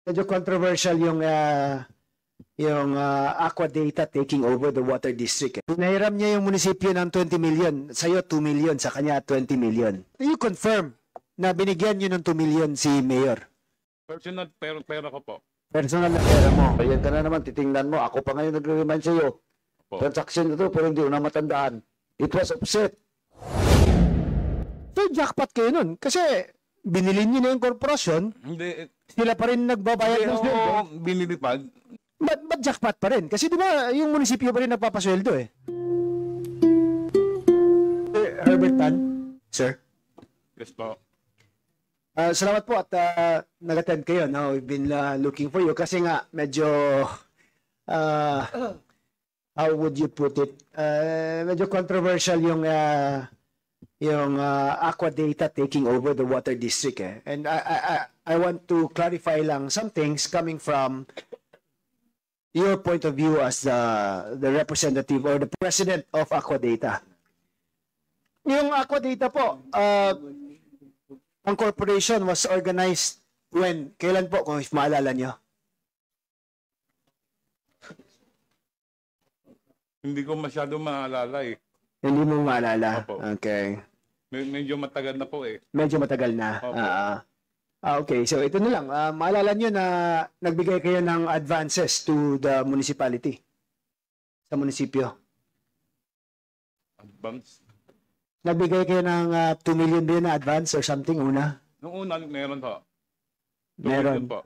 Medyo controversial yung Aqua Data taking over the water district. Pinahiram niya yung munisipyo ng 20 million, sa'yo 2 million, sa kanya 20 million. You confirm na binigyan niyo ng 2 million si Mayor? Personal pera ko po. Personal na pera mo. Ayan ka na naman, titingnan mo. Ako pa ngayon nagre-remind sa'yo. Transaction ito, pero hindi ko na matandaan. It was offset. So, jackpot kayo nun. Kasi, binili niyo na yung korporasyon. Hindi. Sila pa rin nagbabayad ng sweldo. Binilipag. Ba't jackpot pa rin? Kasi di ba, yung munisipyo pa rin nagpapasweldo eh. Herbert Tan, sir. Yes po. Salamat po at nag-attend kayo. No? We've been looking for you kasi nga medyo how would you put it? Medyo controversial yung Aqua Data taking over the water district eh. And I want to clarify lang some things coming from your point of view as the representative or the president of Aqua Data. Yung Aqua Data po, ang corporation was organized when? Kailan po, kung maalala nyo? Hindi ko masyado maalala eh. Hindi mo maalala? Opo. Okay. Medyo matagal na po eh. Medyo matagal na. Opo. Okay, so ito na lang. Maalala nyo na nagbigay kayo ng advances to the municipality sa munisipyo. Advance? Nagbigay kayo ng 2 million din na advance or something una? Noong una, meron po. Meron. Po.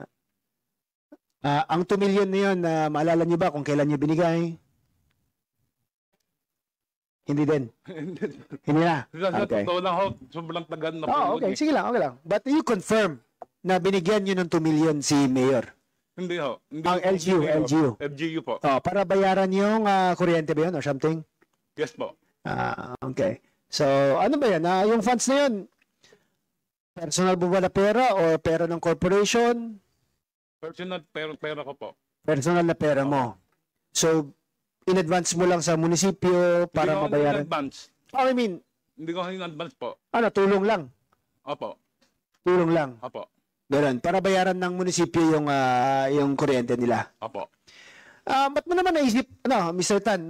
Ang 2 million na yun, maalala nyo ba kung kailan nyo binigay? Hindi din. Hindi na. Okay. Totoo lang ho, sobrang tagal na po. Okay. Sige lang, okay lang. But you confirm na binigyan nyo ng 2 million si Mayor? Hindi ho. Hindi ang LGU? LGU po. Para bayaran yung kuryente ba yun or something? Yes po. Okay. So, ano ba yan? Yung funds na yun, personal ba na pera or pera ng corporation? Personal pera ko po. Personal na pera mo. So, in advance mo lang sa munisipyo para mabayaran? Hindi ko in-advance. I mean, hindi ko in-advance po. Tulong lang? Opo. Tulong lang? Opo. Ganun. Para bayaran ng munisipyo yung kuryente nila? Opo. Ba't mo naman naisip, Mr. Tan,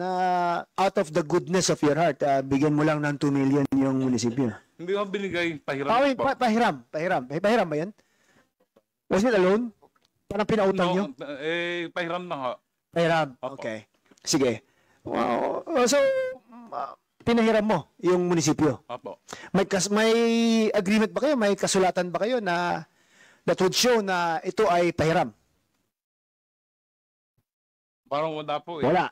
out of the goodness of your heart, bigyan mo lang ng 2 million yung munisipyo? Hindi ko binigay, pahiram po. Pahiram. Pahiram ba yan? Was it a loan? Parang pinautang nyo? Pahiram na ho. Pahiram, Opo. okay. Sige. Wow. So, pinahiram mo yung munisipyo? Opo. May agreement ba kayo? May kasulatan ba kayo na that would show na ito ay pahiram? Parang wala po eh. Wala.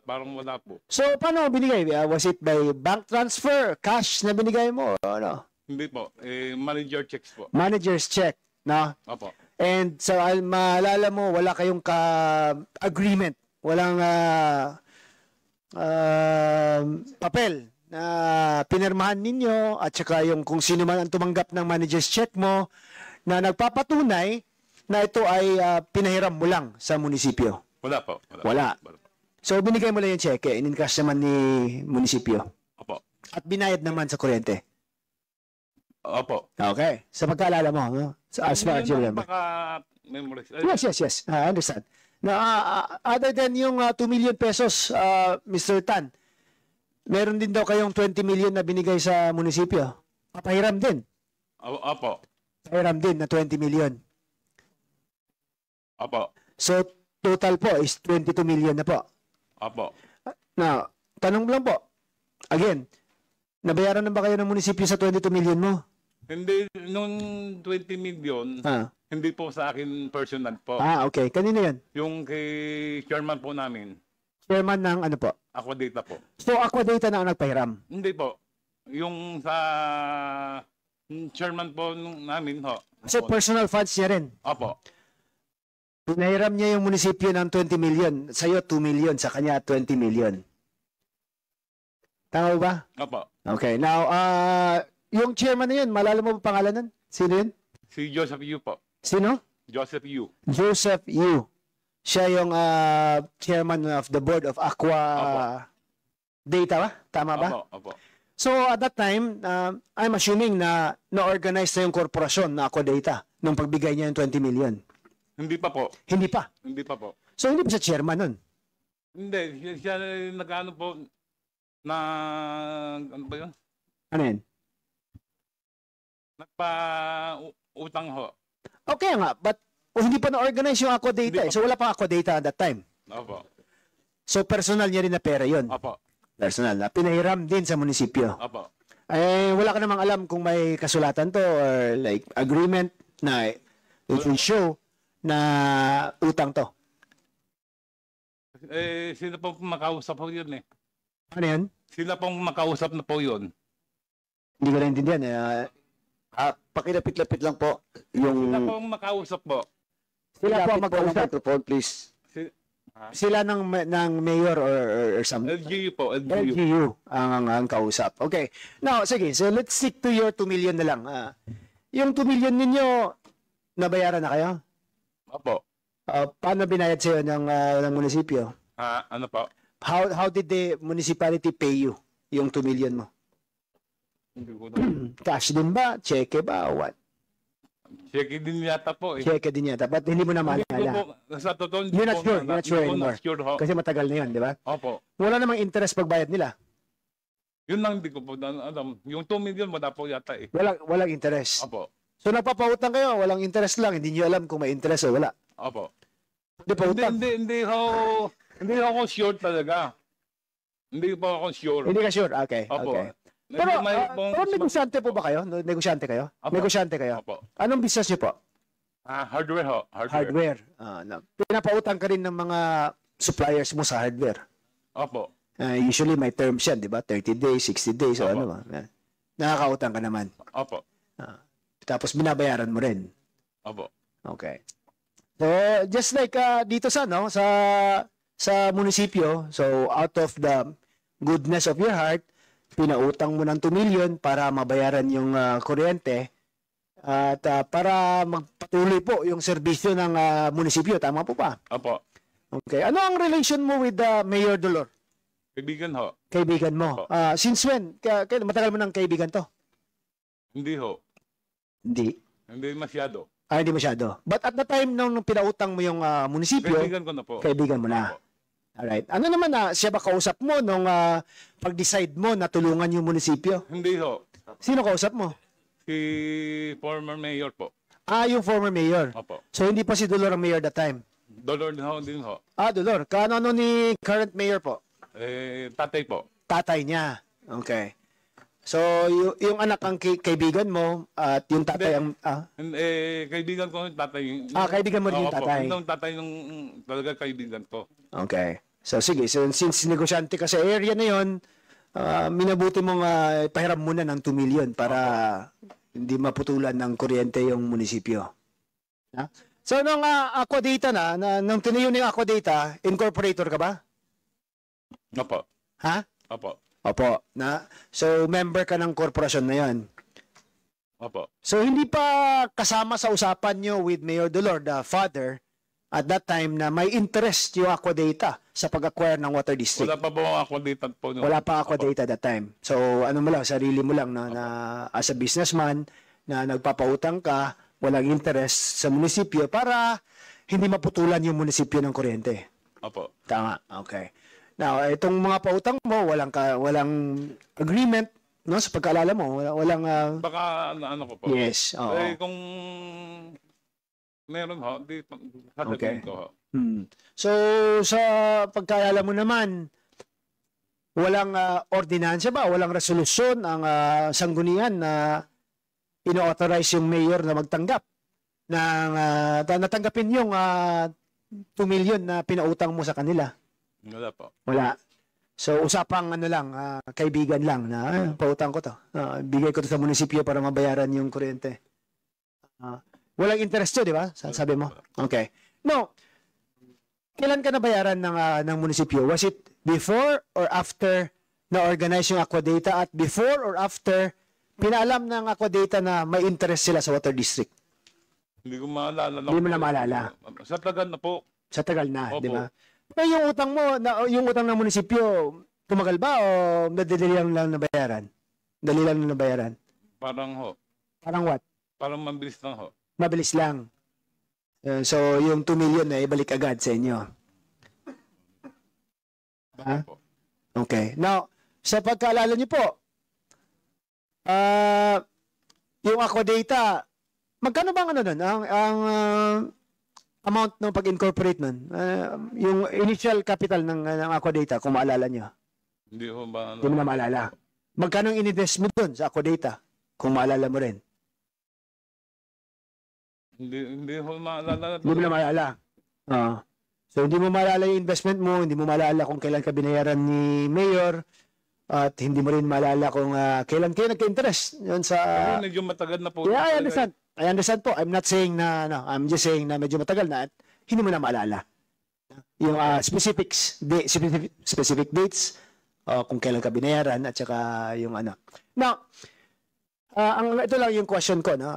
Parang wala po. So, paano mo binigay? Was it by bank transfer? Cash na binigay mo? Ano? Hindi po. Manager checks po. Manager's check, no? Opo. And so, maalala mo, wala kayong agreement. Walang papel na pinirmahan ninyo at saka yung kung sino man ang tumanggap ng manager's check mo na nagpapatunay na ito ay pinahiram mo lang sa munisipyo. Wala po. Wala. So, binigay mo lang yung cheque, in-encash naman ni munisipyo. Opo. At binayad naman sa kuryente. Opo. Okay. Sa pagkaalala mo, no? As far as you remember. Memorize. Yes. I understand. Now, other than yung 2 million pesos, Mr. Tan, meron din daw kayong 20 million na binigay sa munisipyo. Papahiram din. Opo. Pahiram din na 20 million. Opo. So, total po is 22 million na po. Opo. Now, tanong lang po. Again, nabayaran na ba kayo ng munisipyo sa 22 million mo? Hindi, nung 20 million, hindi po sa akin personal po. Okay. Kanino yan? Yung kay chairman po namin. Chairman ng ano po? Aqua Data po. So, Aqua Data na ang nagpahiram? Hindi po. Yung sa chairman po namin ho. So, personal funds niya rin? Opo. Pinahiram niya yung munisipyo ng 20 million. Sa'yo, 2 million. Sa kanya, 20 million. Tama ba? Opo. Okay. Now, yung chairman na yun, malala mo ba pangalan nun? Sino yun? Si Joseph Yu po. Sino? Joseph Yu. Joseph Yu. Siya yung chairman of the board of Aqua Data ba? Tama ba? Opo. So, at that time, I'm assuming na na-organize na yung korporasyon na Aqua Data nung pagbigay niya yung 20 million. Hindi pa po. Hindi pa. Hindi pa po. So hindi pa siya chairman nun. Hindi. Siya nag-ano po na... Ano ba yun? Ano yan? Nagpa-utang ho. Okay nga, but hindi pa na-organize yung Aqua Data. Hindi pa. So wala pang Aqua Data at that time. Opo. So personal niya rin na pera yun. Opo. Personal na. Pinahiram din sa munisipyo. Opo. Eh, wala ka namang alam kung may kasulatan to or like agreement na it will show na utang to. Sila pong makausap po yun eh. Ano yan? Sila pong makausap na po yun. Hindi ko naintindihan. Pakilapit-lapit lang po Sila yung... pong makausap po. Sila po ang Lapit po ng mag-usap. microphone, please. Sila ng mayor or something. LGU po. LGU. LGU ang kausap. Okay. Now, sige. So, let's stick to your 2 million na lang. Yung 2 million ninyo, nabayaran na kayo? Opo. Paano binayad sa'yo ng munisipyo? Ano po? How did the municipality pay you yung 2 million mo? Hindi ko na. Cash din ba? Cheque ba? O what? Check din yata po eh. Cheque din yata. But hindi mo na Hindi ko maalala. po, sa totoo, hindi You're not ko sure. na- You're not sure hindi ko anymore. not sure ho. Kasi matagal na yun, di ba? Opo. Wala namang interest pagbayad nila. Yun lang hindi ko po alam. Yung 2 million wala po yata eh. Walang interest. Opo. So nagpapautang kayo, walang interest lang. Hindi nyo alam kung may interest o wala. Opo. Hindi pa utang. Hindi ako sure talaga. Hindi po ako sure. Hindi ka sure? Okay. Opo. Okay. Pero, May- pero negosyante po ba kayo? Negosyante kayo? Opo. Negosyante kayo? Opo. Anong business nyo po? Hardware ho. Hardware. Pinapautang ka rin ng mga suppliers mo sa hardware. Opo. Usually may terms yan, di ba? 30 days, 60 days, o Opo. ano ba? Nakakautang ka naman. Opo. Tapos binabayaran mo rin. Opo. Okay. So, just like dito sa munisipyo, so out of the goodness of your heart, pinautang mo ng 2 million para mabayaran yung kuryente at para magpatuloy po yung serbisyo ng munisipyo. Tama po ba? Opo. Okay. Ano ang relation mo with Mayor Dolor? Kaibigan ho. Kaibigan mo. Opo. Since when? Matagal mo ng kaibigan to? Hindi ho. Hindi. Hindi masyado. Hindi masyado. But at the time nung pinautang mo yung munisipyo, Kaibigan ko na po. kaibigan mo na. Opo. Alright. Ano naman siya ba kausap mo nung pag-decide mo na tulungan yung munisipyo? Hindi ho. Sino kausap mo? Si former mayor po. Yung former mayor. Opo. So hindi pa si Dolor ang mayor that time? Dolor din ho. Dolor. Kaano ni current mayor po? Tatay po. Tatay niya. Okay. So yung anak ang kaibigan mo at yung tatay ang... Kaibigan ko yung tatay. Kaibigan mo rin yung Opo. tatay. Yung tatay yung talaga kaibigan ko. Okay. So sige, so, since negosyante ka sa area na yon, minabuti mong pahiram muna ng 2 million para hindi maputulan ng kuryente yung munisipyo. Ha? So nung Aqua Data nung tinayo na yung Aqua Data, incorporator ka ba? Opo. Ha? Opo. Opo. So member ka ng korporasyon na yon. Opo. So hindi pa kasama sa usapan nyo with Mayor Dolor, the father, at that time na may interest yung Aqua Data sa pag-acquire ng water district. Wala pa po ako data po. Wala pa Aqua Data that time. So ano mo lang, sarili mo lang na as a businessman na nagpapautang ka, walang interest sa munisipyo para hindi maputulan yung munisipyo ng kuryente. Opo. Tama. Okay. Now, itong mga pautang mo, walang agreement, no? Sa pagkaalala mo, walang Baka ano ko po. yes. Oo. Kung meron ho, di Okay. sasabihin ko ho. So, sa pagkaalala mo naman, walang ordinansya ba? Walang resolusyon ang sanggunian na ino-authorize yung mayor na magtanggap ng natanggapin yung 2 million na pinautang mo sa kanila. Wala po. Wala. So, usapang kaibigan lang na pautang ko to. Bigay ko to sa munisipyo para mabayaran yung kuryente. Walang interest yun, di ba? Sabi mo? Okay. No. Kailan ka nabayaran ng munisipyo? Was it before or after na-organize yung Aqua Data at before or after pinaalam ng Aqua Data na may interest sila sa water district? Hindi ko maalala. Hindi mo na maalala. Sa tagal na po. Sa tagal na, Opo. di ba? Pero yung utang mo, yung utang ng munisipyo, tumagal ba o madali lang nabayaran? Dali lang nabayaran? Parang ho. Parang what? Parang mabilis lang ho. Mabilis lang. So, yung 2 million na ibalik agad sa inyo. Ha? Okay. Now, sa pagkaalala niyo po, yung Aqua Data, magkano bang ano nun? Ang amount ng pag-incorporate nun? Yung initial capital ng Aqua Data, kung maalala niyo. Hindi ho ba? Hindi mo na maalala. Magkano ang ininvest mo dun sa Aqua Data? Kung maalala mo rin. Hindi ho maalala. Hindi mo na maalala. So, hindi mo maalala yung investment mo, hindi mo maalala kung kailan ka binayaran ni Mayor, at hindi mo rin maalala kung kailan kayo nagka-interest yun sa... medyo matagal na po. Yeah, I understand. I understand po. I'm not saying na, no, I'm just saying na medyo matagal na at hindi mo na maalala. Yung specific dates, kung kailan ka binayaran, at saka yung ano. Now, ito lang yung question ko, no?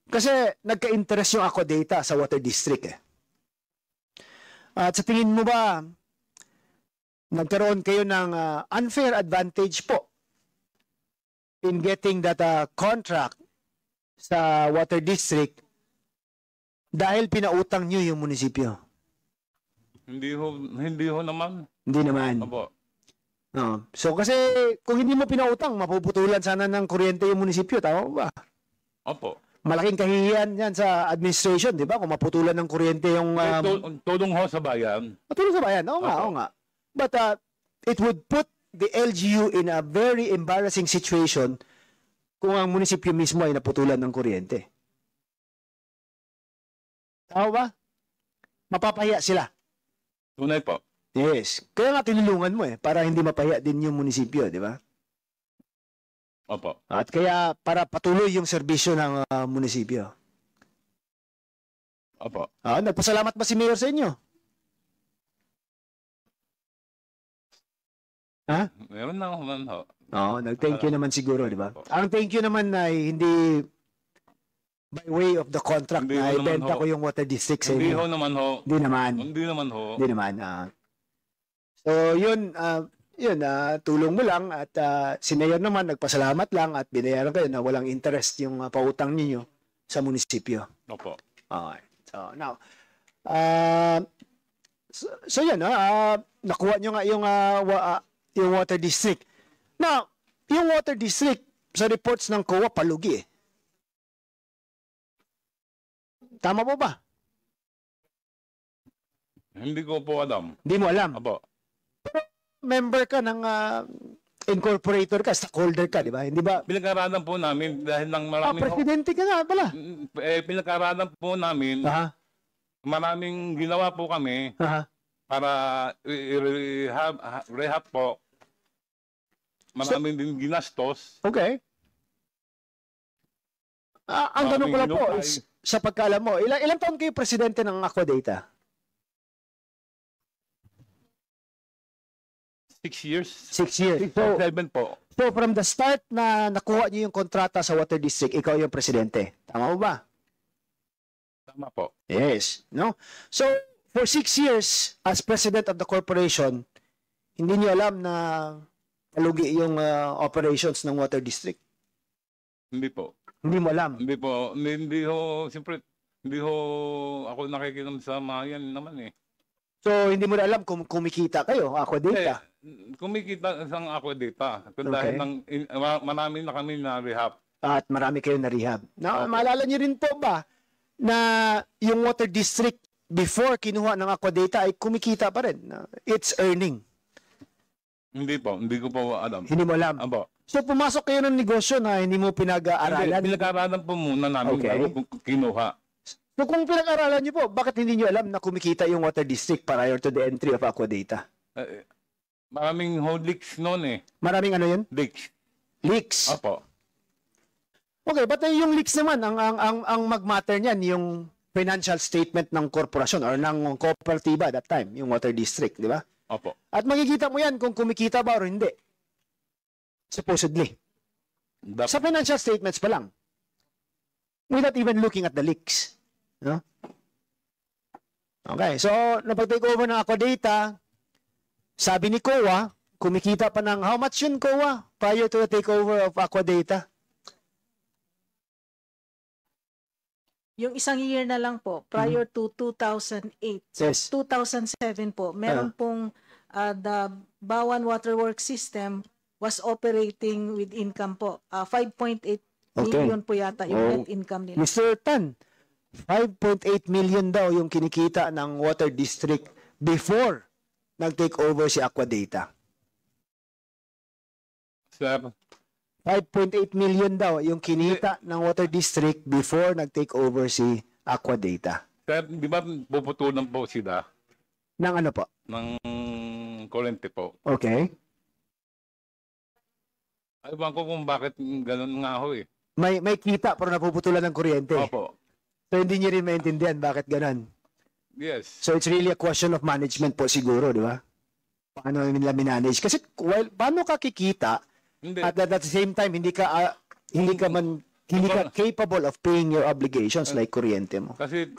Kasi nagka-interest yung Aqua Data sa Water District eh. At sa tingin mo ba, nagkaroon kayo ng unfair advantage po in getting that contract sa Water District dahil pinautang nyo yung munisipyo? Hindi ho naman. Hindi naman. Opo. So kasi kung hindi mo pinautang, mapuputulan sana ng kuryente yung munisipyo, tama ba? Opo. Malaking kahihiyan yan sa administration, di ba? Kung maputulan ng kuryente yung... Tulong ho sa bayan. Tulong sa bayan, oo nga. But it would put the LGU in a very embarrassing situation kung ang munisipyo mismo ay naputulan ng kuryente. Tama ba? Mapapahiya sila. Tunay po. Yes. Kaya nga tinulungan mo para hindi mapahiya din yung munisipyo, di ba? Opo. At kaya para patuloy yung serbisyo ng munisipyo. Opo. Nagpasalamat ba si Mayor sa inyo? Ha? Meron na naman ho. Nag-thank you naman siguro, di ba? Ang thank you naman ay hindi by way of the contract na ibenta ko yung Water District sa inyo. Hindi ho naman ho. Hindi naman. Hindi naman ho. Hindi naman. So, yun, tulong mo lang at si Mayor naman nagpasalamat lang at binayaran kayo na walang interest yung pautang ninyo sa munisipyo. Opo. Okay. So, now, so yun, nakuha nyo nga yung Water District. Now, yung Water District, sa reports ng COA, palugi eh. Tama po ba? Hindi ko po alam. Hindi mo alam? Opo. Member ka ng incorporator ka, stockholder ka, di ba? Hindi ba? Pinag-aralan po namin dahil ng maraming... presidente ka nga pala. Pinag-aralan po namin, maraming ginawa po kami para rehab po. Maraming din ginastos. Okay. Ang tanong ko lang po, sa pagkaalam mo, ilang taon kayo presidente ng Aqua Data? 6 years. 6 years. So, 7 po. So from the start na nakuha niyo yung kontrata sa Water District, ikaw yung presidente. Tama mo ba? Tama po. Yes. No? So, for 6 years as president of the corporation, hindi niyo alam na palugi yung operations ng Water District? Hindi po. Hindi mo alam? Hindi po. Hindi ho, siyempre, hindi ho ako nakikinom sa mga yan naman eh. So, hindi mo na alam kung kumikita kayo, Aqua Data? Kumikita sa Aqua Data. Dahil marami na kami na rehab. At marami kayo na rehab. Now, maalala niyo rin po ba na yung Water District before kinuha ng Aqua Data ay kumikita pa rin? It's earning. Hindi po. Hindi ko po alam. Hindi mo alam? Abo. So, pumasok kayo ng negosyo na hindi mo pinag-aaralan? Hindi, pinag-aaralan po muna namin bago kinuha. So kung pinag-aralan niyo po, bakit hindi niyo alam na kumikita yung Water District prior to the entry of Aqua Data? Maraming leaks noon eh. Maraming ano yun? Leaks. Leaks? Opo. Okay, but yung leaks naman, ang mag-matter niyan, yung financial statement ng korporasyon or ng kooperatiba that time, yung Water District, di ba? Opo. At makikita mo yan kung kumikita ba o hindi. Supposedly. Sa financial statements pa lang. Without even looking at the leaks. No? Okay, so napag-take over ng Aqua Data, sabi ni COA, kumikita pa ng how much yun COA prior to the takeover of Aqua Data? Yung isang year na lang po, prior to 2008. Yes. 2007 po, meron pong the Bawan Waterworks System was operating with income po. 5.8 million po yata yung net income nila. Mr. Tan, 5.8 million daw yung kinikita ng Water District before nag-take over si Aquadata. Sir, 5.8 million daw yung kinita ng Water District before nag-take over si Aquadata. sir, di ba puputulan po sila Ng ano po? ng kurente po? Okay. Ewan ko kung bakit ganun nga ho eh. May kita pero napuputulan ng kuryente. Opo. So hindi niyo rin maintindihan bakit ganun. Yes. So it's really a question of management po siguro, di ba? Paano nila manage? Kasi paano ka kikita Hindi. at the same time hindi ka capable of paying your obligations like kuryente mo. Kasi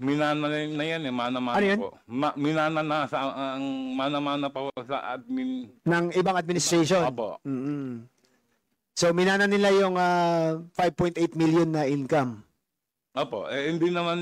minana na yan eh, mana-mana Ano yun? po. Minana na sa ang mana-mana po sa admin. Ng ibang administration. Opo. Mm-mm. So minana nila yung 5.8 million na income. Opo. Eh, hindi naman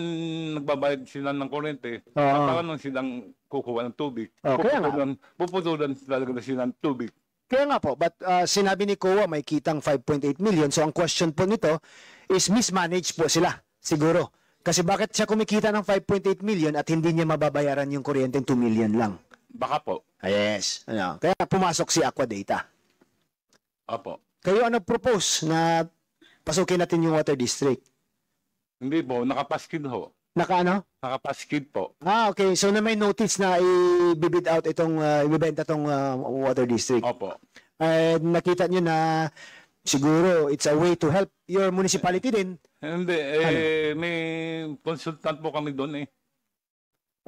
nagbabayad sila ng kurente. Oo. Kapag nung silang kukuha ng tubig. Oh, kaya nga. Puputulan talaga sila ng tubig. Kaya nga po, but sinabi ni COA may kitang 5.8 million. So ang question po nito is mismanaged po sila, siguro. Kasi bakit siya kumikita ng 5.8 million at hindi niya mababayaran yung kuryenteng 2 million lang? Baka po. Yes. Ano, kaya pumasok si Aquadata. Opo. Kayo ano propose na pasukin natin yung Water District? Hindi po. Nakapaskid ho. Naka ano? Nakapaskid po. Okay. So na may notice na i-bid out itong, ibibenta itong Water District. Opo. Nakita nyo na siguro it's a way to help your municipality din. Hindi. May consultant po kami doon eh.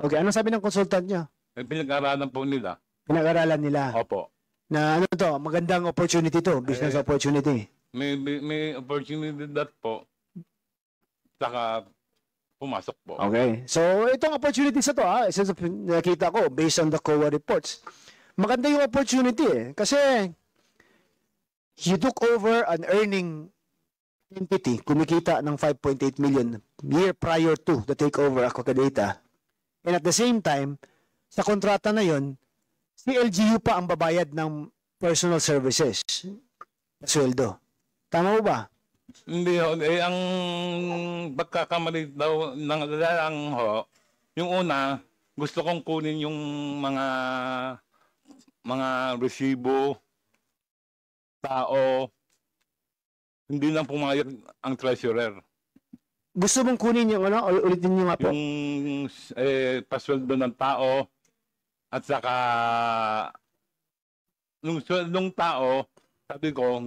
Okay. Anong sabi ng consultant nyo? Pinag-aralan po nila. Pinag-aralan nila. Opo. Na ano to, magandang opportunity to, business opportunity. May opportunity that po. Saka pumasok po. Okay. So, itong opportunity sa to, since nakita ko, based on the COA reports, maganda yung opportunity eh. Kasi, you took over an earning entity, kumikita ng 5.8 million year prior to the takeover of Aquadata. And at the same time, sa kontrata na yon, si LGU pa ang babayad ng personal services na sweldo. Tama mo ba? Hindi ho. Ang pagkakamali daw ng lang ho, yung una, gusto kong kunin yung mga resibo, tao, hindi lang pumayag ang treasurer. Gusto mong kunin yung ano? Ulitin nyo nga po. Yung pasweldo ng tao, at saka nung sweldong tao, sabi ko,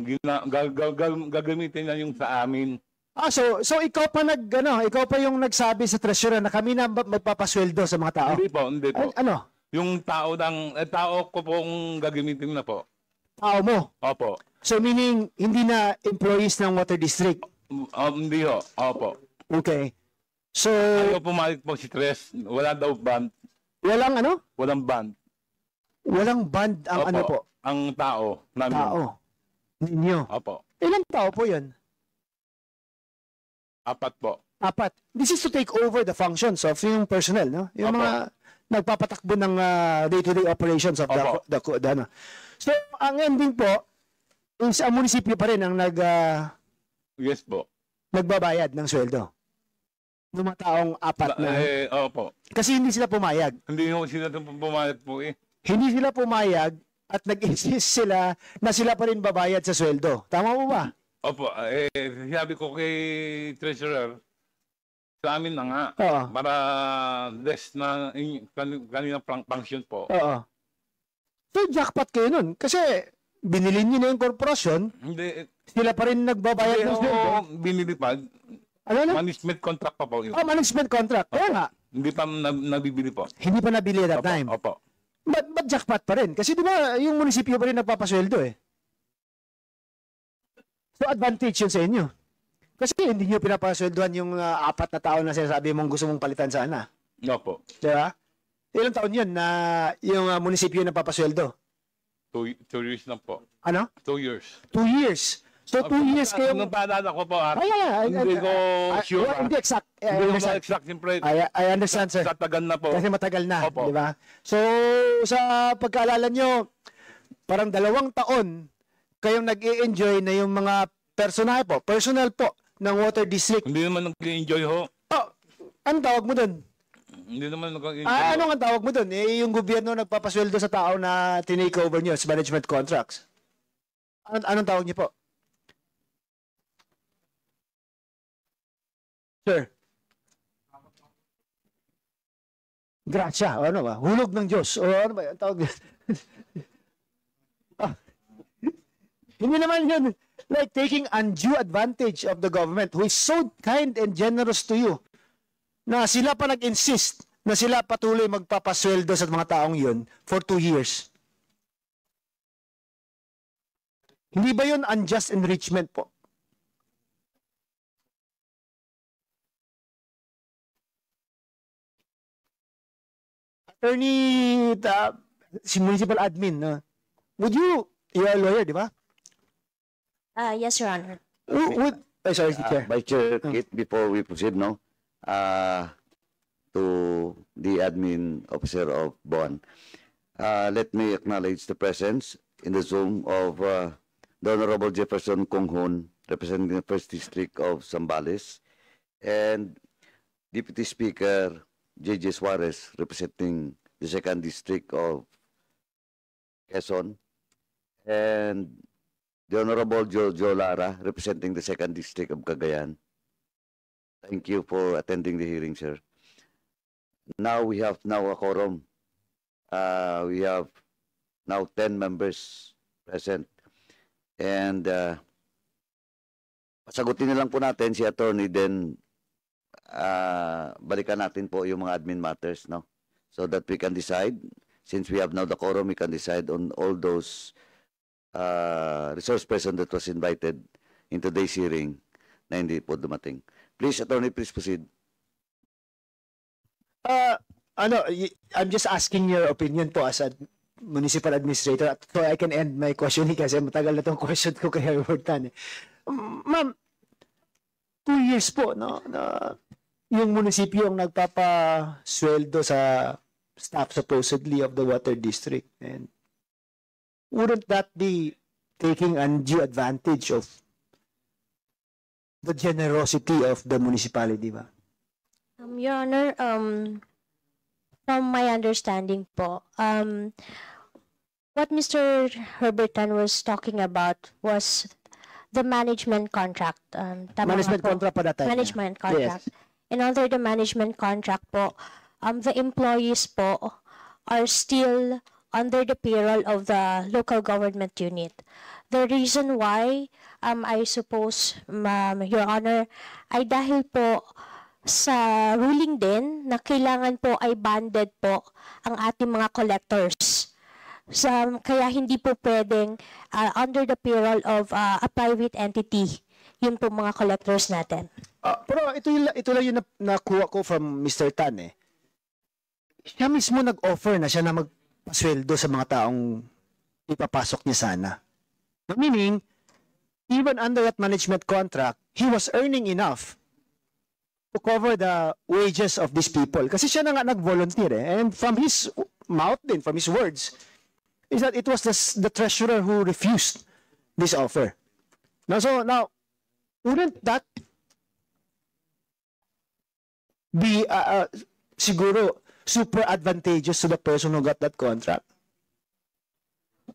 gagamitin na yung sa amin. So ikaw pa ikaw pa yung nagsabi sa treasurer na kami na magpapasweldo sa mga tao. Hindi po. Ano? Yung tao ko pong gagamitin na po. Tao mo. Opo. So meaning hindi na employees ng Water District. Hindi ho. Opo. Okay. So Ayaw pumalit po si Tres. Wala daw band. walang ano? Walang band. Walang band ang Opo. ano po? Ang tao namin. Tao. Ninyo. Opo. Ilang tao po 'yon? 4 po. 4. This is to take over the functions of yung personnel, no? Yung Opo. mga nagpapatakbo ng day-to-day operations of Opo. the ano. So ang ending po is ang munisipyo pa rin ang Yes po. nagbabayad ng sweldo. Ng mga taong 4 na. Opo. Kasi hindi sila pumayag. Hindi ho sila pumayag po eh. Hindi sila pumayag at nag-insist sila na sila pa rin babayad sa sweldo. Tama mo ba? Opo. Sabi ko kay treasurer, sa amin na nga. Oo. Para less na kanina function po. Oo. So jackpot kayo nun. Kasi binili nyo na yung korporasyon, Hindi. sila pa rin nagbabayad ng sweldo. Binili pa. Ano? Management contract pa po yun. Management contract. Kaya nga, Hindi pa nabibili po. hindi pa nabili at that time. Opo. But jackpot pa rin. Kasi di ba, yung munisipyo pa rin nagpapasweldo eh. So advantage yun sa inyo. Kasi hindi nyo pinapasweldohan yung 4 na tao na sinasabi mong gusto mong palitan sana. Opo. Di ba? Ilang taon yun na yung munisipyo nagpapasweldo? 2 years lang po. Ano? 2 years. 2 years. So 2 years kayo. Nung paalala ko po, Hindi ko sure. Hindi exact. Hindi ko exact, siyempre. I understand, sir. Sa tagal na po. Kasi matagal na, Opo. di ba? So, sa pagkaalala nyo, parang 2 taon kayong nag-i-enjoy na yung mga personal po, ng Water District. Hindi naman nag-enjoy ho. Oh, anong tawag mo dun? Hindi naman nag-enjoy. Ano ang tawag mo dun? Yung gobyerno nagpapasweldo sa tao na tinake over nyo sa management contracts. Anong tawag niyo po? Sir. Gracia, o ano ba? Hulog ng Diyos. O ano ba? Ang tawag Hindi naman yun. Like taking undue advantage of the government who is so kind and generous to you na sila pa nag-insist na sila patuloy magpapasweldo sa mga taong yun for 2 years. Hindi ba yun unjust enrichment po? Attorney, si municipal admin, you're a lawyer, di ba? Yes, Your Honor. Sorry, Chair. Vice Chair Kit, before we proceed, to the admin officer of BON, let me acknowledge the presence in the Zoom of the Honorable Jefferson Conghon, representing the 1st District of Zambales, and Deputy Speaker J.J. Suarez, representing the 2nd District of Quezon, and the Honorable Jojo Lara, representing the 2nd District of Cagayan. Thank you for attending the hearing, sir. Now we have a quorum. We have now 10 members present. And pasagutin na lang po natin si attorney, then balikan natin po yung mga admin matters, no? So that we can decide. Since we have now the quorum, we can decide on all those resource person that was invited in today's hearing na hindi po dumating. Please, attorney, please proceed. I'm just asking your opinion po as a municipal administrator so I can end my question kasi matagal na tong question ko kay Herbert Tan. Ma'am, 2 years po, no, na yung munisipyo ang nagpapasweldo sa staff supposedly of the water district, and wouldn't that be taking undue advantage of the generosity of the municipality ba? Your Honor, from my understanding po, what Mr. Herbert Tan was talking about was the management contract. Management contract pa that time. Management contract. Yes. And under the management contract po, the employees po are still under the payroll of the local government unit. The reason why, I suppose, Your Honor, ay dahil po sa ruling din na kailangan po ay banded po ang ating mga collectors. Kaya hindi po pwedeng under the payroll of a private entity yung po mga collectors natin. Pero ito lang yung nakuha ko from Mr. Tan eh. Siya mismo nag-offer na siya na magpasweldo sa mga taong ipapasok niya sana. Meaning, even under that management contract, he was earning enough to cover the wages of these people. Kasi siya na nga nag-volunteer eh. And from his mouth din, from his words, is that it was the treasurer who refused this offer. Now, wouldn't that be siguro super advantageous to the person who got that contract?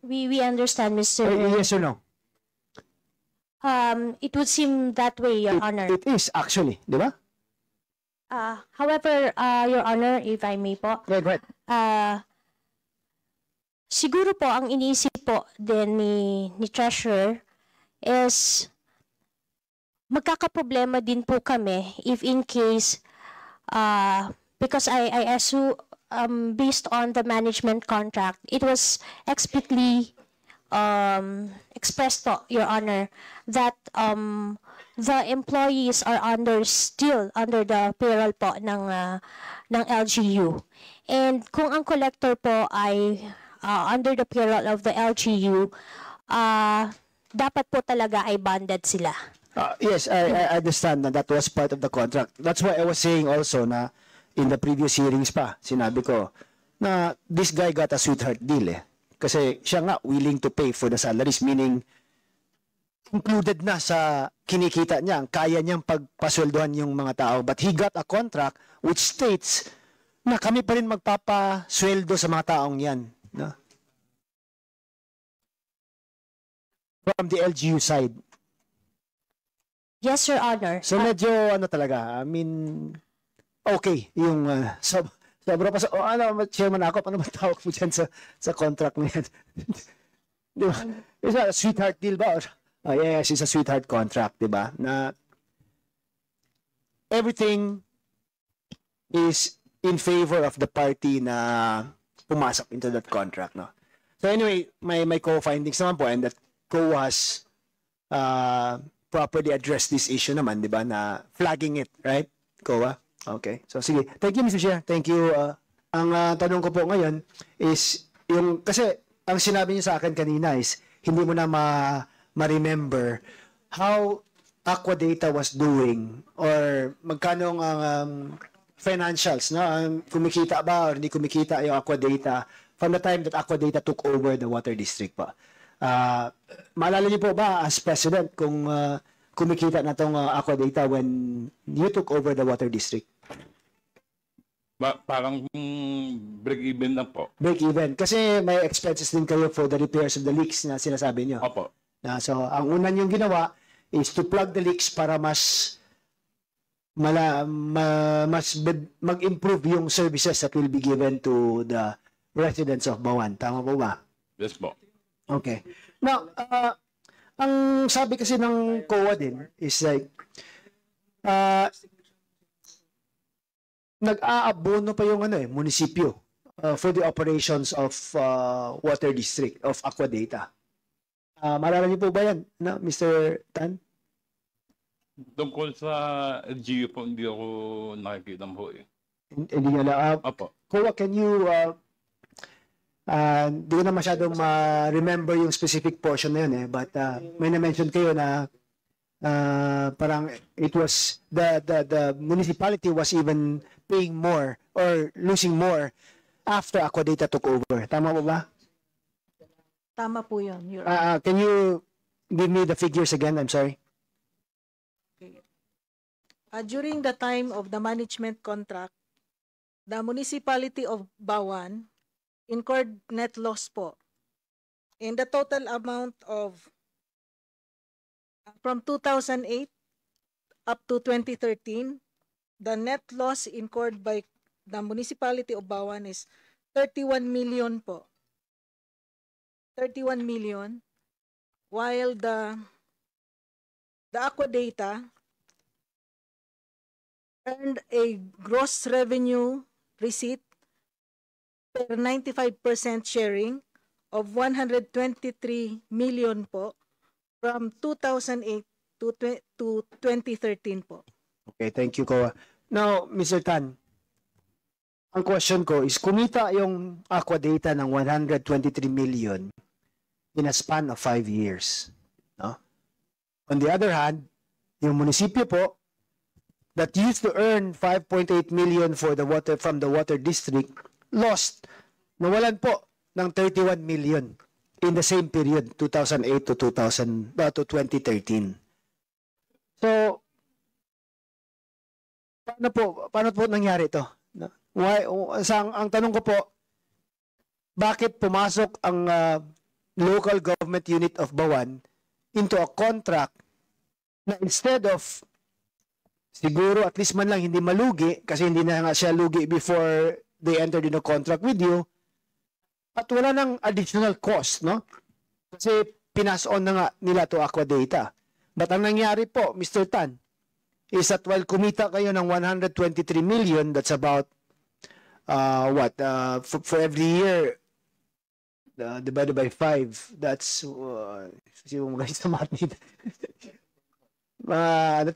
We understand, Mr. Yes or no? It would seem that way, Your Honor. It is actually, di ba? However, Your Honor, if I may po, Right. siguro po ang iniisip po din ni Treasurer is magkakaproblema din po kami if in case because I assume based on the management contract, it was explicitly expressed po, Your Honor, that the employees are still under the payroll po ng LGU. And kung ang collector po ay under the payroll of the LGU, dapat po talaga ay bonded sila. Yes, I understand that was part of the contract. That's why I was saying also na in the previous hearings pa, sinabi ko na this guy got a sweetheart deal eh. Kasi siya nga willing to pay for the salaries, meaning included na sa kinikita niya, kaya niyang pagpasweldohan yung mga tao. But he got a contract which states na kami pa rin magpapasweldo sa mga taong yan. No? From the LGU side. Yes, Your Honor. So medyo ano talaga, I mean, okay, yung sobra pa sa, chairman ako, paano ba tawag mo dyan sa contract mo yan? Di ba? It's a sweetheart deal ba? Yes, it's a sweetheart contract, di ba? Na everything is in favor of the party na pumasok into that contract, no? So anyway, may co-findings naman po, and that co has properly addressed this issue naman, di ba, na flagging it, right? COA? Okay. So, sige. Thank you, Mr. Chair. Thank you. Ang tanong ko po ngayon is, yung, kasi, ang sinabi niyo sa akin kanina is, hindi mo na ma-remember how Aqua Data was doing or magkano ang financials, no? Kumikita ba or hindi kumikita yung Aqua Data from the time that Aqua Data took over the water district pa. Maalala niyo po ba as president kung kumikita na itong Aqua Data when you took over the water district? Parang break-even lang po. Break-even. Kasi may expenses din kayo for the repairs of the leaks na sinasabi niyo. Opo. So, ang una niyong ginawa is to plug the leaks para mas mag-improve yung services that will be given to the residents of Bawan. Tama po ba? Yes po. Okay. Now, ang sabi kasi ng COA din is like, nag-aabono pa yung munisipyo for the operations of water district of Aqua Data. Marami niyo po ba yan, Mr. Tan? Tungkol sa LGU po, hindi ako nakikita po eh. Hindi nyo lang. Opo. COA, can you di ko na masyadong ma-remember yung specific portion na yun eh, but may na-mention kayo na parang it was the municipality was even paying more or losing more after Aqua Data took over. Tama po ba? Tama po yun. Can you give me the figures again? I'm sorry. Okay. During the time of the management contract, the municipality of Bawan incurred net loss po. And the total amount of from 2008 up to 2013, the net loss incurred by the municipality of Bawan is 31 million po. 31 million, while the Aqua Data earned a gross revenue receipt per 95% sharing of 123 million po from 2008 to 2013 po. Okay, thank you, COA. Now, Mr. Tan, ang question ko is, kumita yung Aqua Data ng 123 million in a span of 5 years. No? On the other hand, yung munisipyo po, that used to earn 5.8 million for the water from the water district, lost, nawalan po ng 31 million in the same period, 2008 to 2013. So, paano po nangyari ito? Why, ang tanong ko po, bakit pumasok ang local government unit of Bawan into a contract na instead of siguro at least man lang hindi malugi kasi hindi na nga siya lugi before they entered in a contract with you at wala nang additional cost, no? Kasi pinas on na nga nila to Aqua Data. But ang nangyari po, Mr. Tan, is that while kumita kayo ng 123 million, that's about for every year divided by 5, that's yung guys sa math nito. 20?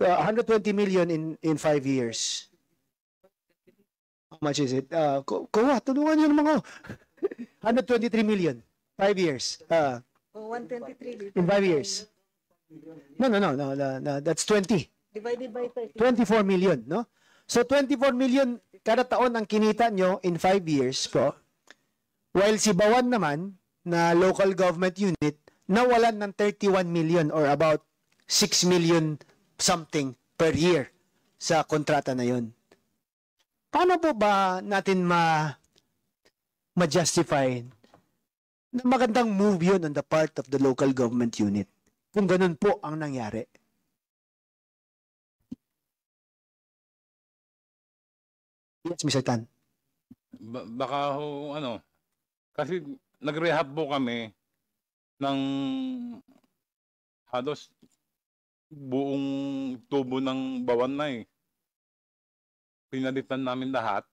120 million in 5 years. How much is it? Kuha, tulungan nyo naman ako. 123 million. 5 years. O 123 In 5 years. No. That's 20. divided by 30. 24 million, no? So 24 million kada taon ang kinita nyo in 5 years po. While si Bawan naman, na local government unit, nawalan ng 31 million or about 6 million something per year sa kontrata na yun. Paano po ba natin ma-justify na magandang move yun on the part of the local government unit kung ganun po ang nangyari? Yes, Mr. Tan. Baka ho, kasi nag-rehab po kami ng halos buong tubo ng Bawan na eh. Pinalitan namin lahat.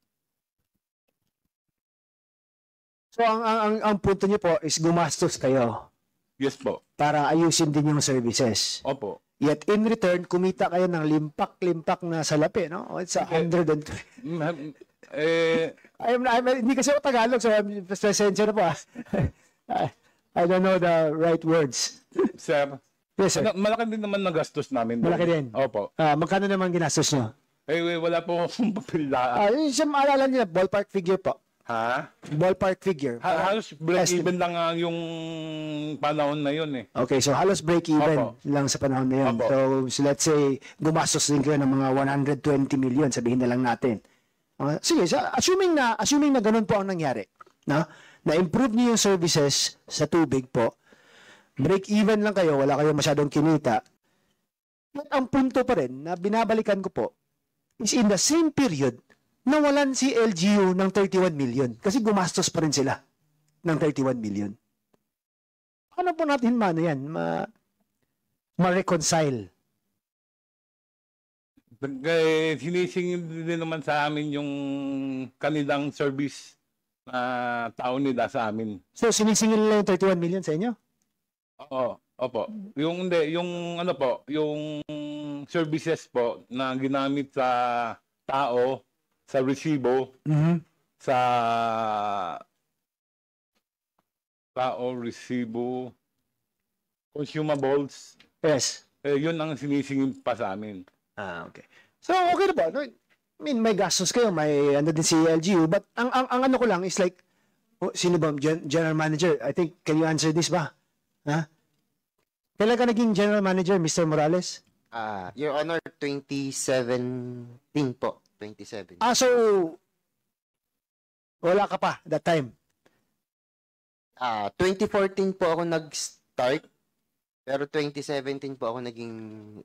So ang punto niyo po is gumastos kayo Yes po. para ayusin din yung services. Opo. Yet in return, kumita kayo ng limpak-limpak na salapi, no? It's 100 hindi kasi ako Tagalog, so pasensya na po. I don't know the right words. Sir, Yes, sir. malaki din naman nagastos namin. Malaki din. Opo. Magkano naman ginastos nyo? Wala po akong papilaan. Siya maalala niyo, ballpark figure po. Ha? Ballpark figure. Halos break-even lang yung panahon na yun eh. Okay, so halos break-even Opo. lang sa panahon na yun. Opo. So let's say, gumastos din kayo ng mga 120 million, sabihin na lang natin. Sige, assuming na ganun po ang nangyari, na-improve niyo yung services sa tubig po, break-even lang kayo, wala kayong masyadong kinita, at ang punto pa rin na binabalikan ko po, is in the same period, nawalan si LGU ng 31 million. Kasi gumastos pa rin sila ng 31 million. Paano po natin ma-reconcile? Sinisingil din naman sa amin yung kanilang service na tao nila sa amin. So, sinisingil nila yung 31 million sa inyo? Oo, opo. Yung services po na ginamit sa tao, sa resibo, sa tao, resibo, consumables, Yes. yun ang sinisingil pa sa amin. Okay. So, okay na ba? No, I mean, may gastos kayo, may din si LGU, but ang ano ko lang is like, sino ba? General Manager? I think, can you answer this ba? Kailan ka naging General Manager, Mr. Morales? Your Honor, 2017 po. 2017. So, wala ka pa that time? 2014 po ako nag-start, pero 2017 po ako naging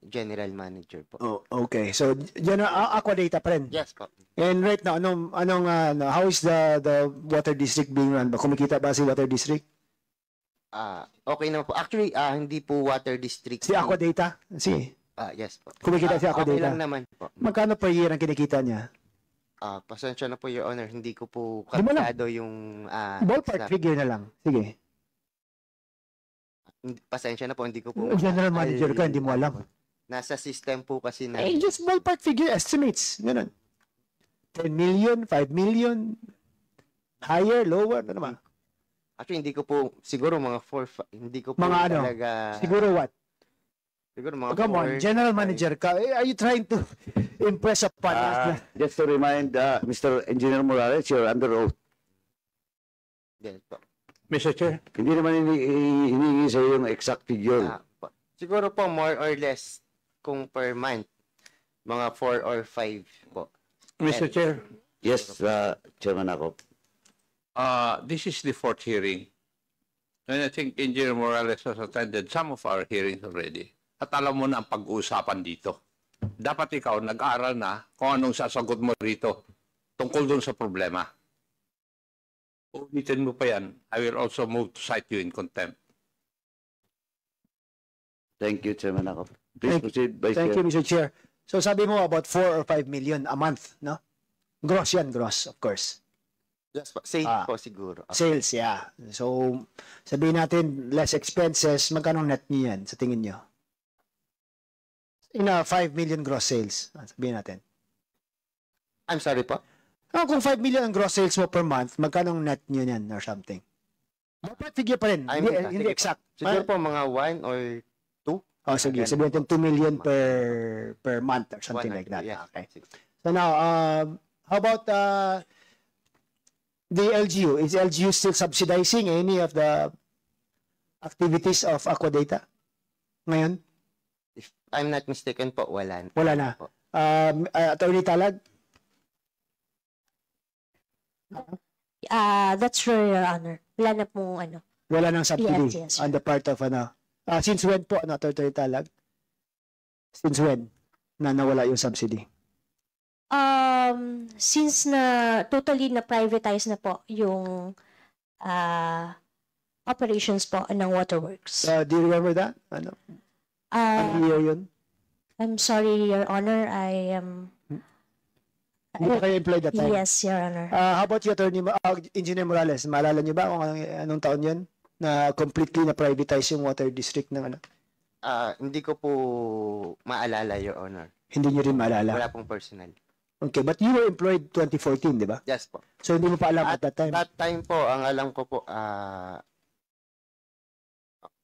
General Manager po. Oh, okay. So, General Aqua Data pa rin? Yes po. And right now, how is the water district being run? Kumikita ba si water district? Okay naman po. Actually, hindi po Water District. Si Aqua Data? Yes po. Kumikita si Aqua Okay Data? lang naman po. Magkano per year ang kinikita niya? Pasensya na po, Your Honor. Hindi ko po Di mo lang. kapitado yung... Ballpark figure na lang. Sige. Pasensya na po, hindi ko po... General Manager ka, hindi mo alam. Nasa system po kasi na... Just ballpark figure estimates. Ganun. 10 million, 5 million, higher, lower, ano naman? Actually, hindi ko po... Siguro mga 4... Hindi ko po Mga ano? talaga... Siguro what? Siguro mga Come on, 4, General 5. Manager ka. Are you trying to impress upon us? na- Just to remind Mr. Engineer Morales, you're under oath. Yes po. Mr. Chair, Hindi naman hinihingi sa yung exact figure. Siguro po more or less kung per month, mga 4 or 5 po. Mr. Chair, Yes, Chairman Akop. this is the fourth hearing. And I think Engineer Morales has attended some of our hearings already. At alam mo na ang pag-uusapan dito. Dapat ikaw nag-aral na kung anong sasagot mo rito tungkol dun sa problema. Ulitin mo pa yan, I will also move to cite you in contempt. Thank you, Chairman Akop. Please proceed, Vice Thank Chair. you, Mr. Chair. So sabi mo about 4 or 5 million a month, no? Gross yan, gross, of course. Yes po. Safe po siguro. Sales, yeah. So, sabihin natin, less expenses, magkano net niyo yan sa tingin niyo? In a 5 million gross sales, sabihin natin. I'm sorry po. Kung 5 million ang gross sales mo per month, magkano net niyo yan or something? Ballpark figure pa rin. Ay, Hindi, sige hindi po. exact. Siguro po mga 1 or 2. Oh, sige. Ganun Sabihin po. natin 2 million per month or something 1 or like 2, that. yeah. Okay. Sige. So now, how about the LGU? Is LGU still subsidizing any of the activities of Aquadata ngayon? If I'm not mistaken po, wala. Wala na. Po. Attorney Talag? That's true, Your Honor. Wala na pong ano. Wala nang subsidy Yes, yes. on the part of ano. Since when po, Attorney Talag? Since when na nawala yung subsidy? Since na totally na privatize na po yung operations po ng waterworks. Do you remember that? Ano? Ano year yun? I'm sorry, Your Honor. I am Hindi pa kayo employed that time? yes, Your Honor. How about you, Attorney Engineer Morales? Maalala niyo ba kung anong taon yun? Na completely na privatize yung water district ng ano? Hindi ko po maalala, Your Honor. Hindi niyo rin maalala? Wala pong personal. Okay, but you were employed 2014, di ba? Yes po. So hindi mo pa alam at that time? That time po, ang alam ko po,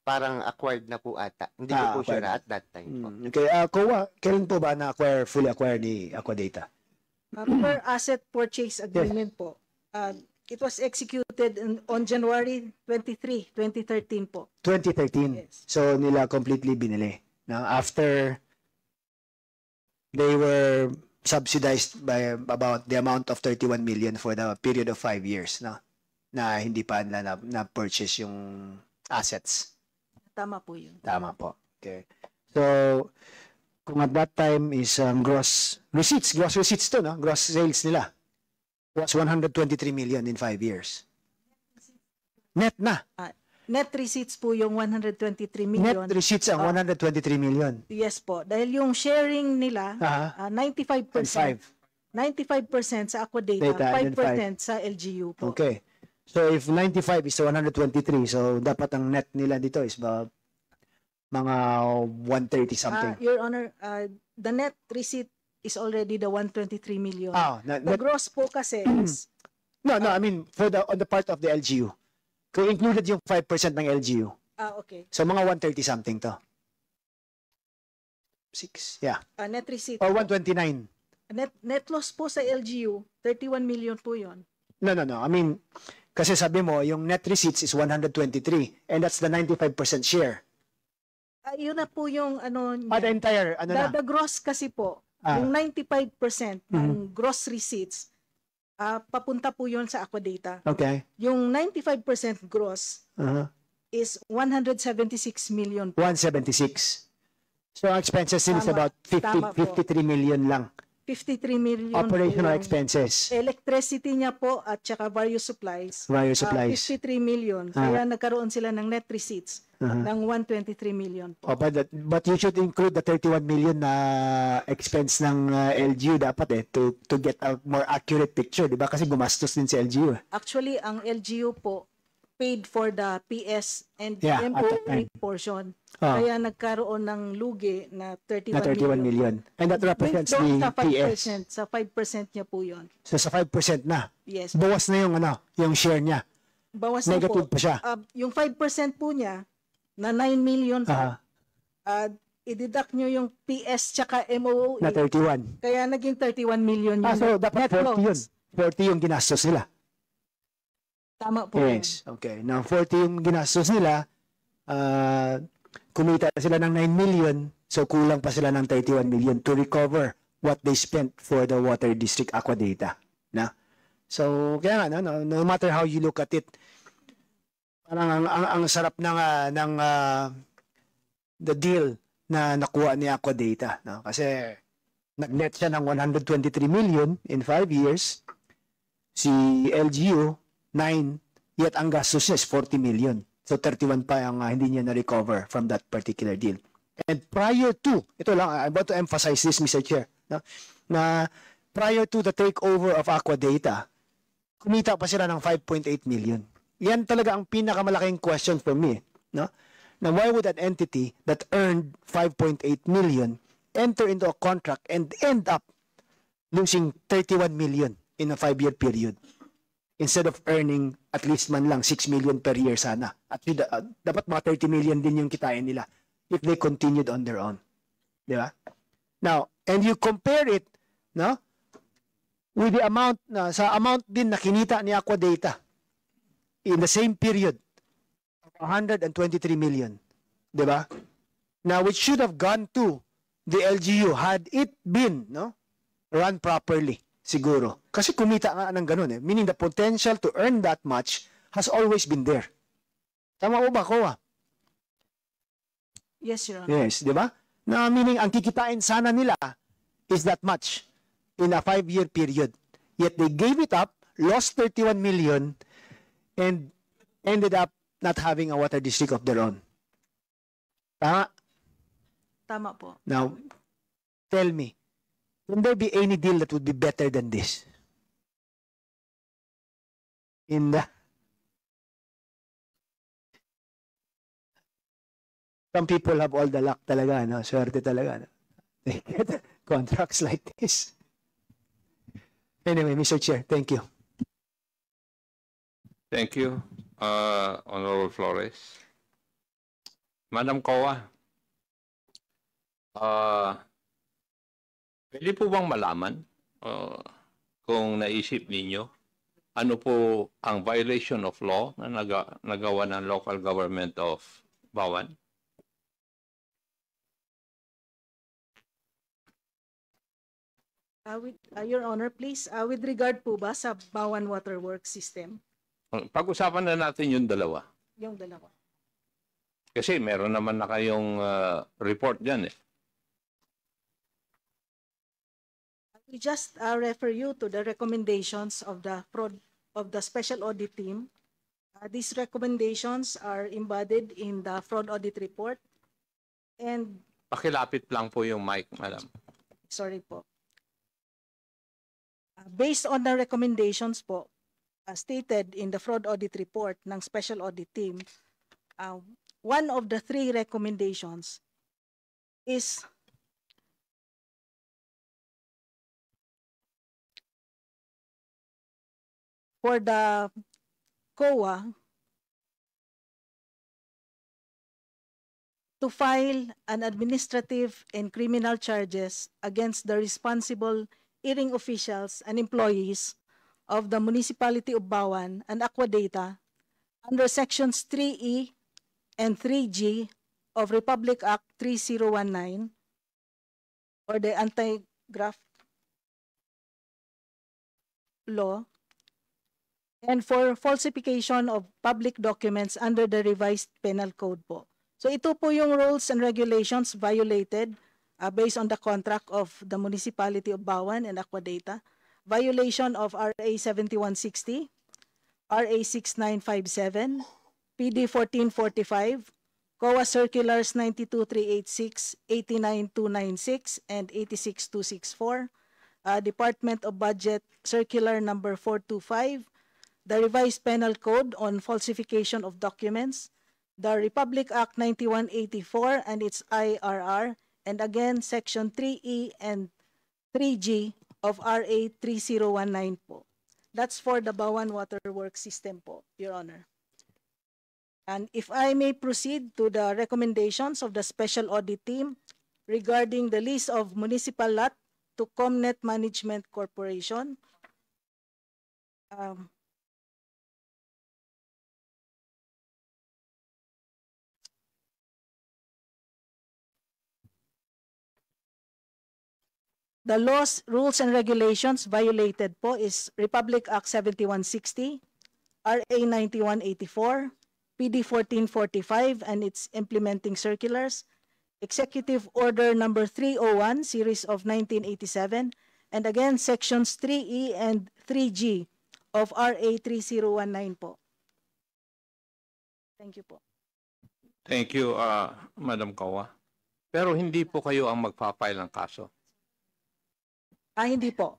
parang acquired na po ata. Hindi ko po acquired. sure at that time po. Okay, COA, kailan po ba na-acquire, fully acquire ni Aquadata? Per asset purchase agreement po. It was executed on January 23, 2013 po. 2013. Yes. So nila completely binili. Now, after they were subsidized by about the amount of 31 million for the period of 5 years, no? Na hindi pa na-purchase yung assets. Tama po yun. Tama po. Okay. So, kung at that time is gross receipts to, no? Gross sales nila was 123 million in 5 years. Net na. Net receipts po yung 123 million. Net receipts ang 123 million. Yes po. Dahil yung sharing nila, Aha. 95%. 5. 95% sa Aquadata, Data, and 5% sa LGU po. Okay. So if 95 is to 123, so dapat ang net nila dito is mga 130 something. Your Honor, the net receipt is already the 123 million. The Net, gross po kasi is no, I mean on the part of the LGU. Kung included yung 5% ng LGU. okay. So mga 130 something to. 6, yeah. Net receipt. Or 129. Net loss po sa LGU, 31 million po 'yon. No. I mean, kasi sabi mo, yung net receipts is 123 and that's the 95% share. Yun na po yung ano The entire, ano na? the gross kasi po, yung 95% ng gross receipts, papunta po yun sa Aquadata. Okay. Yung 95% gross is 176 million po. 176. So ang expenses din is Tama. about 50, Tama po. 53 million lang. 53 million Operational po yung expenses. electricity niya po at saka various supplies. Various supplies. 53 million. Kaya nagkaroon sila ng net receipts ng 123 million po. But you should include the 31 million na expense ng LGU dapat to get a more accurate picture, di ba? Kasi gumastos din si LGU. Actually, ang LGU po paid for the PS and Yeah, at that MOE time. portion. Kaya nagkaroon ng lugi na 31, Na 31 million. And that represents Doon the sa 5%, PS. sa 5% niya po 'yon. So sa 5% na. Yes. Bawas na yung share niya. Bawas na Negative po. pa siya. Yung 5% po niya na 9 million po. I-deduct nyo yung PS tsaka MOE. Na 31. Kaya naging 31 million yun. So dapat Net 40 yun. loss. 40 yung ginastos nila. Tama po. yun. Yes. Okay. Now 40 yung ginastos nila, kumita sila ng 9 million, so kulang pa sila ng 31 million to recover what they spent for the water district Aquadata. Na? So, kaya nga, no matter how you look at it, parang ang sarap ng the deal na nakuha ni Aquadata. No? Kasi nag-net siya ng 123 million in 5 years. Si LGU, 9, yet ang gastos niya is 40 million. So 31 pa ang hindi niya na-recover from that particular deal. And prior to, ito lang, I'm about to emphasize this, Mr. Chair, no? Na prior to the takeover of Aquadata, kumita pa sila ng 5.8 million. Yan talaga ang pinakamalaking question for me. No? Na why would an entity that earned 5.8 million enter into a contract and end up losing 31 million in a 5-year period? instead of earning at least man lang 6 million per year sana. At dapat mga 30 million din yung kitain nila if they continued on their own. Di ba? Now, and you compare it, no, with the amount, sa amount din na kinita ni Aqua Data in the same period of 123 million. Di ba? Now, which should have gone to the LGU had it been, no, run properly, siguro. Kasi kumita nga ng ganun eh. Meaning the potential to earn that much has always been there. Tama mo ba, Koa? Yes, Your Honor. Yes, di ba? Na meaning ang kikitain sana nila is that much in a 5-year period. Yet they gave it up, lost 31 million, and ended up not having a water district of their own. Tama? Tama po. Now, tell me, can there be any deal that would be better than this? Some people have all the luck talaga, no? Swerte talaga, no? They get contracts like this. Anyway, Mr. Chair, thank you. Thank you, Honorable Flores. Madam Koa, pwede po bang malaman kung naisip ninyo ano po ang violation of law na nagawa ng local government of Bawan? Your Honor, please, with regard po ba sa Bawan Waterworks System? Pag-usapan na natin yung dalawa. Yung dalawa. Kasi meron naman na kayong report dyan eh. We just refer you to the recommendations of the Special Audit Team. These recommendations are embodied in the Fraud Audit Report. And Pakilapit lang po yung mic, madam. sorry po. Based on the recommendations po stated in the Fraud Audit Report ng Special Audit Team, one of the 3 recommendations is for the COA to file an administrative and criminal charges against the responsible hearing officials and employees of the Municipality of Bawan and Aqua Data under Sections 3E and 3G of Republic Act 3019 or the Anti-Graft Law, and for falsification of public documents under the revised penal code po. So ito po yung rules and regulations violated based on the contract of the Municipality of Bawan and Aqua Data. Violation of RA 7160, RA 6957, PD 1445, COA Circulars 92386, 89296, and 86264, Department of Budget Circular number 425, the Revised Penal Code on Falsification of Documents, the Republic Act 9184 and its IRR, and again, Section 3E and 3G of RA 3019 po. That's for the Bawan Waterworks System po, Your Honor. And if I may proceed to the recommendations of the Special Audit Team regarding the lease of municipal lot to Comnet Management Corporation. The laws, rules, and regulations violated po is Republic Act 7160, RA 9184, PD 1445 and its implementing circulars, Executive Order number 301, series of 1987, and again sections 3E and 3G of RA 3019 po. Thank you po. Thank you, Madam Koa. Pero hindi po kayo ang magpa-file ng kaso. Hindi po.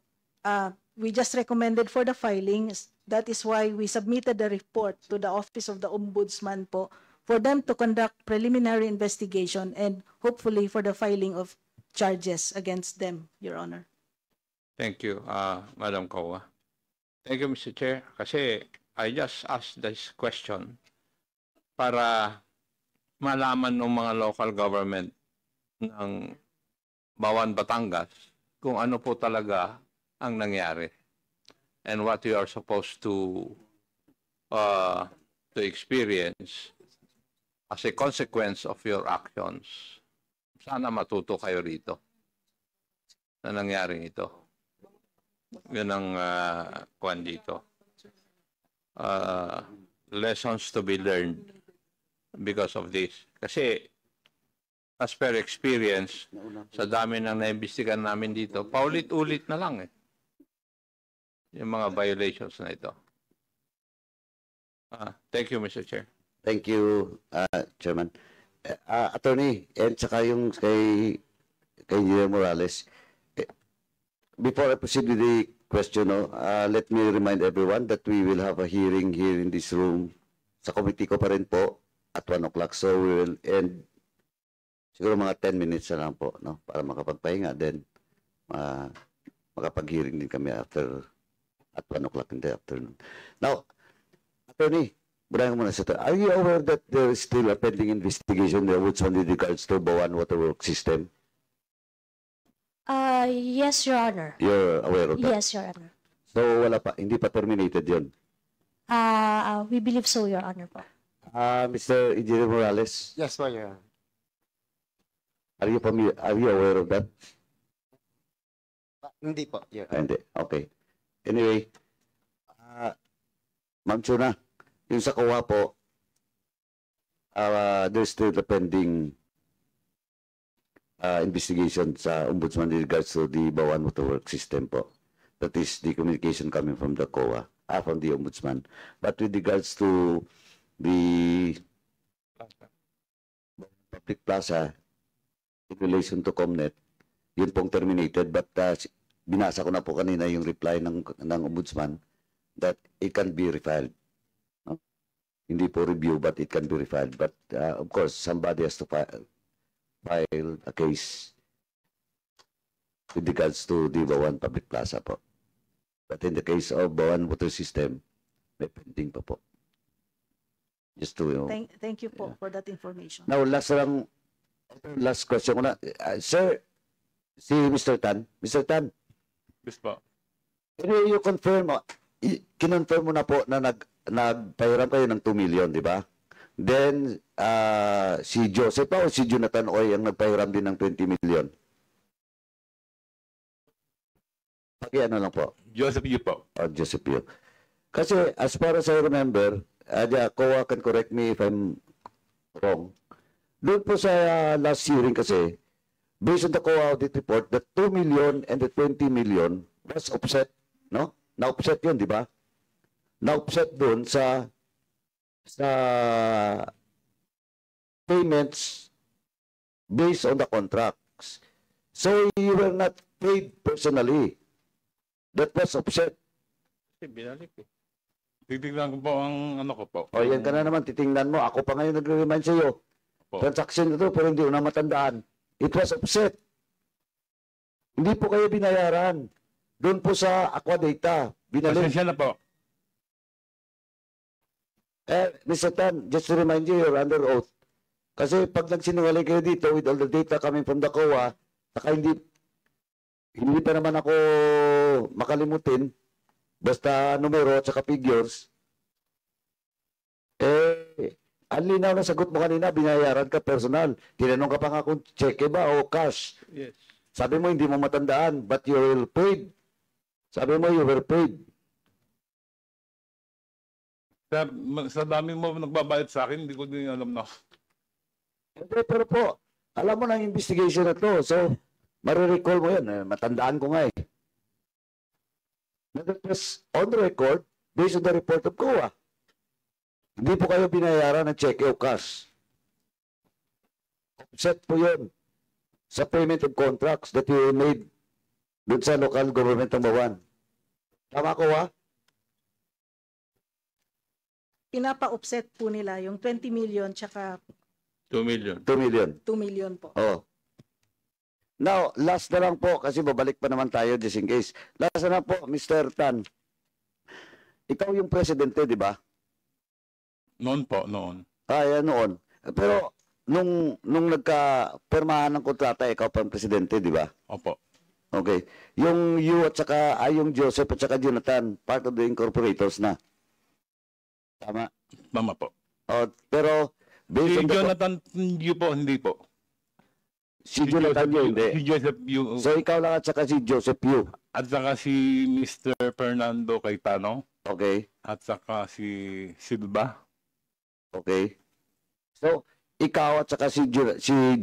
We just recommended for the filings. That is why we submitted the report to the Office of the Ombudsman po for them to conduct preliminary investigation and hopefully for the filing of charges against them, Your Honor. Thank you, Madam Koa. Thank you, Mr. Chair. Kasi I just asked this question para malaman ng mga local government ng Bawan, Batangas kung ano po talaga ang nangyari and what you are supposed to experience as a consequence of your actions. Sana matuto kayo rito na nangyaring ito. Yun ang kuwan dito. Lessons to be learned because of this. Kasi as per experience, sa dami ng naimbestigan namin dito, paulit-ulit na lang yung mga violations na ito. Thank you, Mr. Chair. Thank you, Chairman. Attorney, and saka yung kay Engineer Morales, before I proceed with the question, let me remind everyone that we will have a hearing here in this room. Sa committee ko pa rin po at 1 o'clock. So we will end siguro mga 10 minutes na lang po, no? Para makapagpahinga. Then, makapag-hearing din kami after at 1 o'clock in the afternoon. Now, Attorney, burahin ko muna sa ito. Are you aware that there is still a pending investigation there with regards to Bawan Waterworks System? Yes, Your Honor. You're aware of that? Yes, Your Honor. So, wala pa, hindi pa terminated yun? We believe so, Your Honor po. Mr. Engineer Morales, Yes po, Your Honor. are you aware of that? Hindi po, Your Honor. Hindi. Okay. Anyway, Ma'am Chuna, yung sa COA po, there's still the pending investigation sa Ombudsman in regards to the Bawan Waterworks System po. That is the communication coming from the COA, from the Ombudsman. But with regards to the public plaza in relation to COMNET, yun pong terminated. But binasa ko na po kanina yung reply ng Ombudsman that it can be refiled. No? Hindi po review, but it can be refiled. But of course, somebody has to file a case with regards to the Bawan Public Plaza po. But in the case of Bawan Water System, may pending pa po. Just to, you know. Thank you po for that information. Now, last question ko na. Sir, si Mr. Tan. Mr. Tan, Yes po. can you confirm, kinonfirm mo na po na nagpahiram kayo ng 2 million, di ba? Then, si Joseph pa o si Jonathan Oy ang nagpahiram din ng 20 million? Pag-ano lang po? Joseph Yu po. Joseph Yu. Kasi, as far as I remember, COA can correct me if I'm wrong. Doon po sa last hearing kasi, based on the COA audit report, the 2 million and the 20 million was offset, no? Na-offset yun, di ba? Na-offset doon sa payments based on the contracts. So, you were not paid personally. That was offset. Binalik eh. Titignan ko po ang ano ko po. O, yan ka na naman, titingnan mo. Ako pa ngayon nagre-remind sa iyo. Transaction na to, pero hindi ko na matandaan. It was offset. Hindi po kayo binayaran. Doon po sa Aqua Data. Binalik. Pasensya na po. Mr. Tan, just to remind you, you're under oath. Kasi pag nagsinungaling kayo dito with all the data coming from the COA, saka hindi pa naman ako makalimutin, basta numero at saka figures, ang linaw na sagot mo kanina, binayaran ka personal. Tinanong ka pa nga kung cheque ba o cash. Yes. Sabi mo hindi mo matandaan, but you were paid. Sabi mo you were paid. Sa dami mo nagbabayad sa akin, hindi ko din alam na. Pero po, alam mo na ang investigation na to. So, marirecall mo yan. Matandaan ko nga eh. That was on the record based on the report of COA. Hindi po kayo binayaran ng cheque o cash. Offset po yun sa payment of contracts that you made dun sa local government ng Bawan. Tama ko ha? Pinapa-offset po nila yung 20 million tsaka 2 million. 2 million. 2 million po. Oh. Now, last na lang po kasi babalik pa naman tayo just in case. Last na lang po, Mr. Tan. ikaw yung presidente, di ba? Noon po, noon. Ay, noon. Pero nung nagka-permahan ng kontrata, ikaw pa ang presidente, di ba? Opo. Okay. Yung you at saka, yung Joseph at saka Jonathan, part of the incorporators na. Tama? Tama po. Pero, based Si on the- Jonathan Yu po, hindi po. si Jonathan Yu, hindi. Si Joseph Yu. So, ikaw lang at saka si Joseph Yu. At saka si Mr. Fernando Cayetano. Okay. At saka si Silva. Okay. So, ikaw at saka si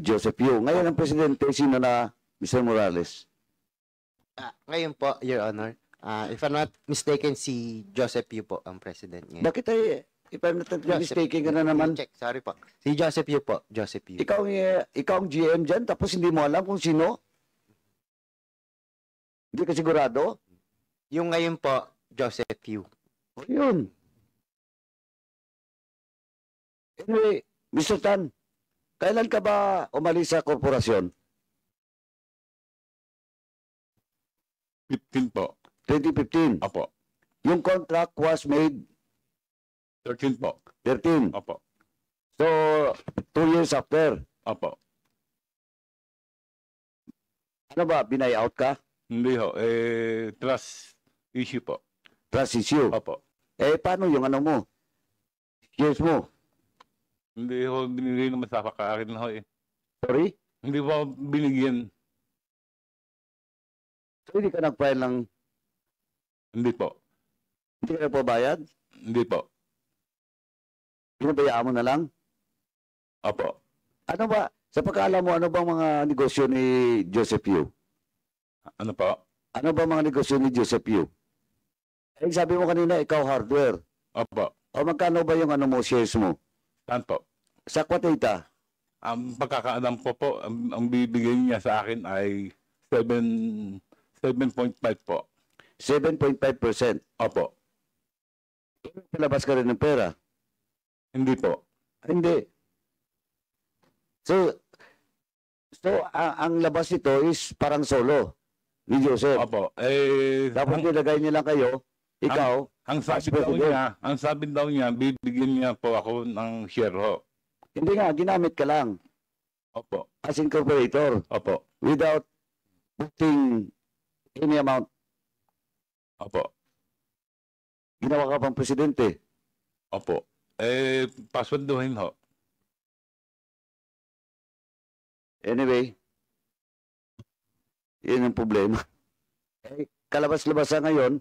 Joseph Yu. Ngayon ang presidente, sino na Mr. Morales? Ngayon po, Your Honor, if I'm not mistaken, si Joseph Yu po ang president ngayon. Bakit if I'm not mistaken ka na naman, Check, sorry po. Si Joseph Yu po, Joseph Yu. ikaw ang GM dyan, tapos hindi mo alam kung sino? Hindi ka sigurado? Yung ngayon po, Joseph Yu. O yun. Anyway, Mr. Tan, kailan ka ba umalis sa korporasyon? 15 po. 2015. Opo. Yung contract was made 13 po. 13. Opo. So, 2 years after. Opo. Ano ba, binay-out ka? Hindi ho. Trust issue po. Trust issue. Opo. Paano yung ano mo? Shares mo? Hindi ho binigay naman sa akin ho eh. Sorry? Hindi po ako binigyan. So, hindi ka nag-file ng, Hindi po. hindi ka nagpabayad? Hindi po. Pinabayaan mo na lang? Opo. Ano ba, sa pagkaalam mo, ano bang mga negosyo ni Joseph Yu? Ano po? Ano ba mga negosyo ni Joseph Yu? Sabi mo kanina, ikaw hardware. Opo. O magkano ba yung ano mo, shares mo? Saan po? Sa Quatita? Ang pagkakaalam ko po, ang bibigay niya sa akin ay 7.5 po. 7.5%. Opo. Palabas ka rin ng pera? Hindi po. Hindi. So ang labas nito is parang solo ni Joseph. Opo. Tapos nilagay niya lang kayo, ikaw, ang sabi daw niya, bibigyan niya po ako ng share ho. hindi nga, ginamit ka lang Opo. as incorporator Opo. without putting any amount. Opo. Ginawa ka pang presidente. Opo. Paswenduhin ho. Anyway, yun ang problema. Kalabas-labasan ngayon,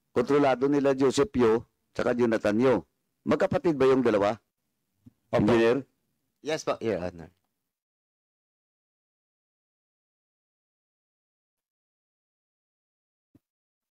kontrolado nila Joseph Yu tsaka Jonathan Yu. Magkapatid ba yung dalawa? Opo. Engineer? Yes po, Your Honor.